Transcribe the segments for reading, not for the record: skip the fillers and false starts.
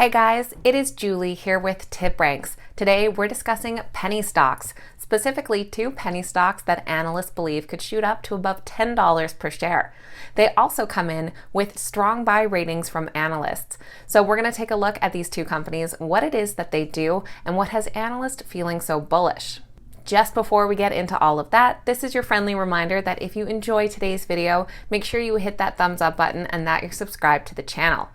Hey guys, it is Julie here with TipRanks. Today we're discussing penny stocks, specifically two penny stocks that analysts believe could shoot up to above $10 per share. They also come in with strong buy ratings from analysts. So we're going to take a look at these two companies, what it is that they do, and what has analysts feeling so bullish. Just before we get into all of that, this is your friendly reminder that if you enjoy today's video, make sure you hit that thumbs up button and that you're subscribed to the channel.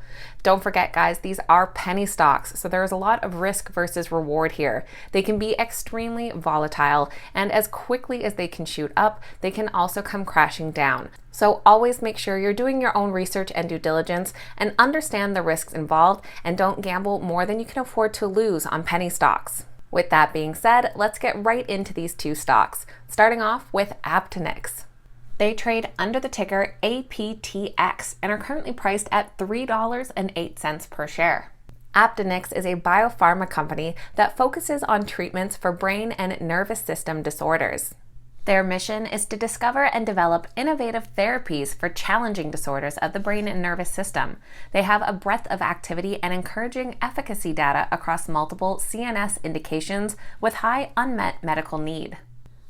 Don't forget guys, these are penny stocks, so there is a lot of risk versus reward here. They can be extremely volatile, and as quickly as they can shoot up, they can also come crashing down. So always make sure you're doing your own research and due diligence and understand the risks involved, and don't gamble more than you can afford to lose on penny stocks. With that being said, let's get right into these two stocks, starting off with APTX. They trade under the ticker APTX and are currently priced at $3.08 per share. APTX is a biopharma company that focuses on treatments for brain and nervous system disorders. Their mission is to discover and develop innovative therapies for challenging disorders of the brain and nervous system. They have a breadth of activity and encouraging efficacy data across multiple CNS indications with high unmet medical need.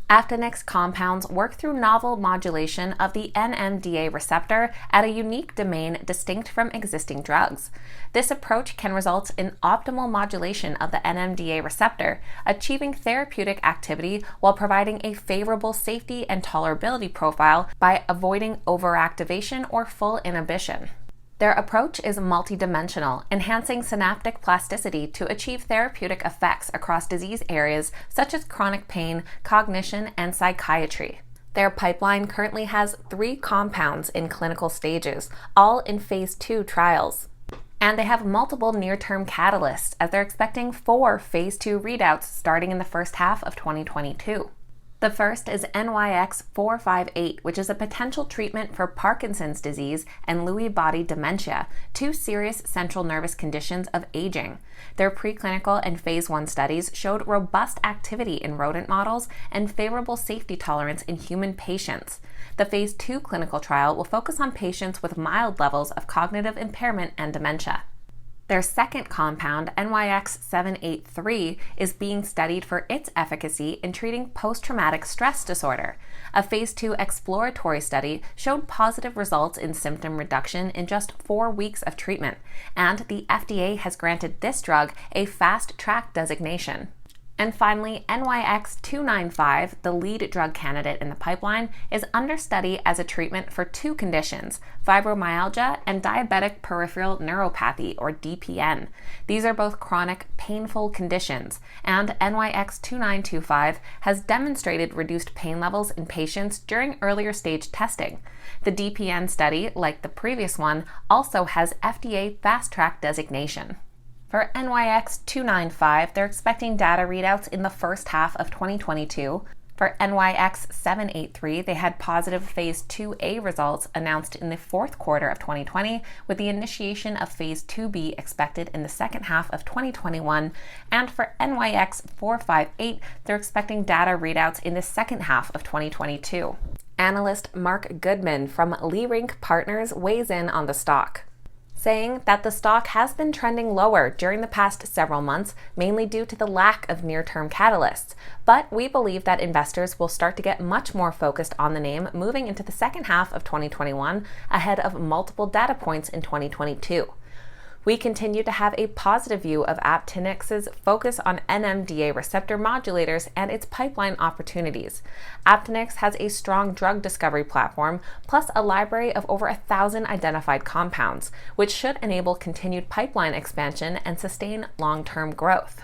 APTX compounds work through novel modulation of the NMDA receptor at a unique domain distinct from existing drugs. This approach can result in optimal modulation of the NMDA receptor, achieving therapeutic activity while providing a favorable safety and tolerability profile by avoiding overactivation or full inhibition. Their approach is multidimensional, enhancing synaptic plasticity to achieve therapeutic effects across disease areas such as chronic pain, cognition, and psychiatry. Their pipeline currently has 3 compounds in clinical stages, all in phase 2 trials. And they have multiple near-term catalysts, as they're expecting 4 phase 2 readouts starting in the first half of 2022. The first is NYX-458, which is a potential treatment for Parkinson's disease and Lewy body dementia, 2 serious central nervous conditions of aging. Their preclinical and phase 1 studies showed robust activity in rodent models and favorable safety tolerance in human patients. The phase 2 clinical trial will focus on patients with mild levels of cognitive impairment and dementia. Their second compound, NYX-783, is being studied for its efficacy in treating post-traumatic stress disorder. A phase 2 exploratory study showed positive results in symptom reduction in just 4 weeks of treatment, and the FDA has granted this drug a Fast Track designation. And finally, NYX-295, the lead drug candidate in the pipeline, is under study as a treatment for 2 conditions, fibromyalgia and diabetic peripheral neuropathy, or DPN. These are both chronic, painful conditions, and NYX-2925 has demonstrated reduced pain levels in patients during earlier stage testing. The DPN study, like the previous one, also has FDA Fast Track designation. For NYX-295, they're expecting data readouts in the first half of 2022. For NYX-783, they had positive phase 2A results announced in the 4th quarter of 2020, with the initiation of phase 2B expected in the second half of 2021. And for NYX-458, they're expecting data readouts in the second half of 2022. Analyst Mark Goodman from Leerink Partners weighs in on the stock, saying that the stock has been trending lower during the past several months, mainly due to the lack of near-term catalysts. But we believe that investors will start to get much more focused on the name moving into the second half of 2021 ahead of multiple data points in 2022. We continue to have a positive view of APTX's focus on NMDA receptor modulators and its pipeline opportunities. APTX has a strong drug discovery platform, plus a library of over 1,000 identified compounds, which should enable continued pipeline expansion and sustain long-term growth.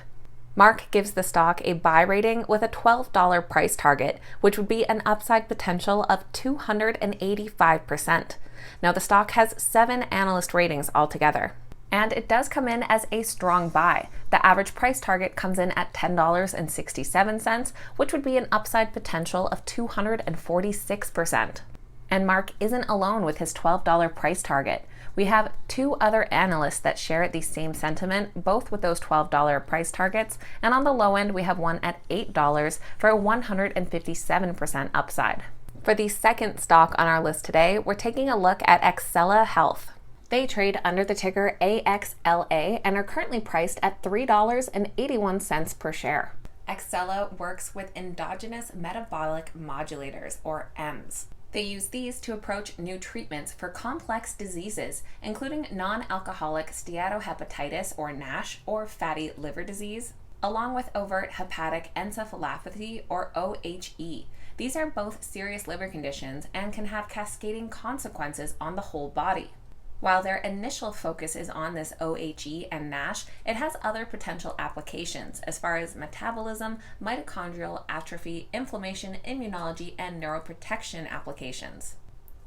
Mark gives the stock a buy rating with a $12 price target, which would be an upside potential of 285%. Now, the stock has 7 analyst ratings altogether. And it does come in as a strong buy. The average price target comes in at $10.67, which would be an upside potential of 246%. And Mark isn't alone with his $12 price target. We have 2 other analysts that share the same sentiment, both with those $12 price targets, and on the low end we have one at $8 for a 157% upside. For the second stock on our list today, we're taking a look at AXLA Health. They trade under the ticker AXLA and are currently priced at $3.81 per share. AXLA works with endogenous metabolic modulators, or EMs. They use these to approach new treatments for complex diseases, including non-alcoholic steatohepatitis, or NASH, or fatty liver disease, along with overt hepatic encephalopathy, or OHE. These are both serious liver conditions and can have cascading consequences on the whole body. While their initial focus is on this OHE and NASH, it has other potential applications as far as metabolism, mitochondrial atrophy, inflammation, immunology, and neuroprotection applications.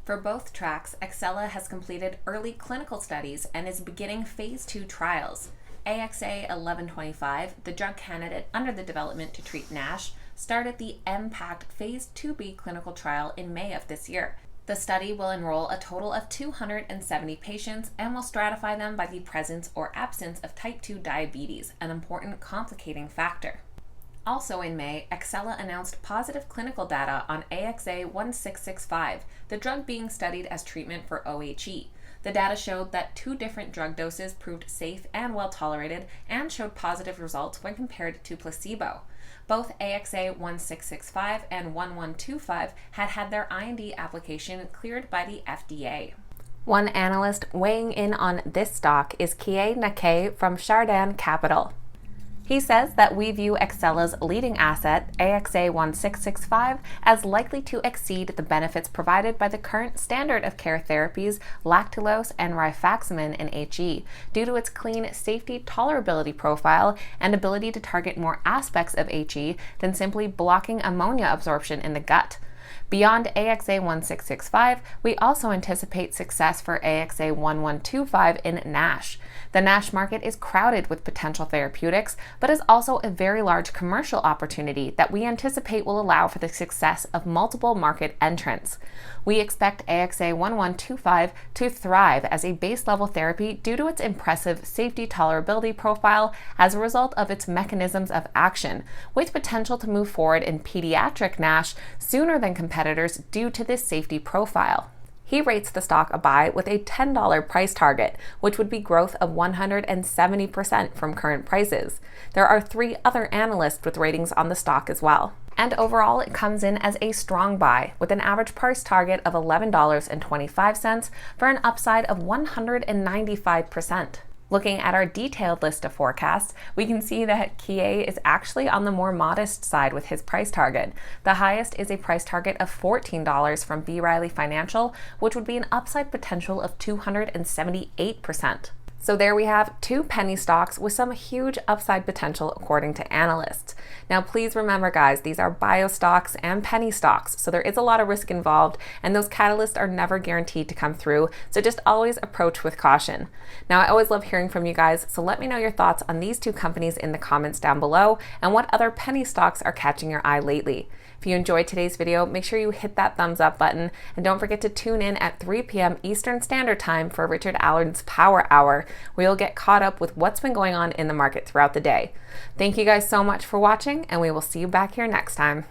For both tracks, AXLA has completed early clinical studies and is beginning phase 2 trials. AXA 1125, the drug candidate under the development to treat NASH, started the MPACT phase 2b clinical trial in May of this year. The study will enroll a total of 270 patients and will stratify them by the presence or absence of type 2 diabetes, an important complicating factor. Also in May, AXLA announced positive clinical data on AXA 1665, the drug being studied as treatment for OHE. The data showed that 2 different drug doses proved safe and well tolerated and showed positive results when compared to placebo. Both AXA 1665 and 1125 had their IND application cleared by the FDA. One analyst weighing in on this stock is Kie Nake from Chardin Capital. He says that we view AXLA's leading asset, AXA 1665, as likely to exceed the benefits provided by the current standard of care therapies, lactulose and rifaximin in HE, due to its clean safety tolerability profile and ability to target more aspects of HE than simply blocking ammonia absorption in the gut. Beyond AXA 1665, we also anticipate success for AXA 1125 in NASH. The NASH market is crowded with potential therapeutics, but is also a very large commercial opportunity that we anticipate will allow for the success of multiple market entrants. We expect AXA 1125 to thrive as a base-level therapy due to its impressive safety tolerability profile as a result of its mechanisms of action, with potential to move forward in pediatric NASH sooner than competitors due to this safety profile. He rates the stock a buy with a $10 price target, which would be growth of 170% from current prices. There are 3 other analysts with ratings on the stock as well. And overall, it comes in as a strong buy, with an average price target of $11.25 for an upside of 195%. Looking at our detailed list of forecasts, we can see that Kie is actually on the more modest side with his price target. The highest is a price target of $14 from B. Riley Financial, which would be an upside potential of 278%. So there we have 2 penny stocks with some huge upside potential according to analysts. Now please remember guys, these are bio stocks and penny stocks, so there is a lot of risk involved and those catalysts are never guaranteed to come through, so just always approach with caution. Now I always love hearing from you guys, so let me know your thoughts on these 2 companies in the comments down below and what other penny stocks are catching your eye lately. If you enjoyed today's video, make sure you hit that thumbs up button and don't forget to tune in at 3 p.m. Eastern Standard Time for Richard Allen's Power Hour, where you'll get caught up with what's been going on in the market throughout the day. Thank you guys so much for watching, and we will see you back here next time.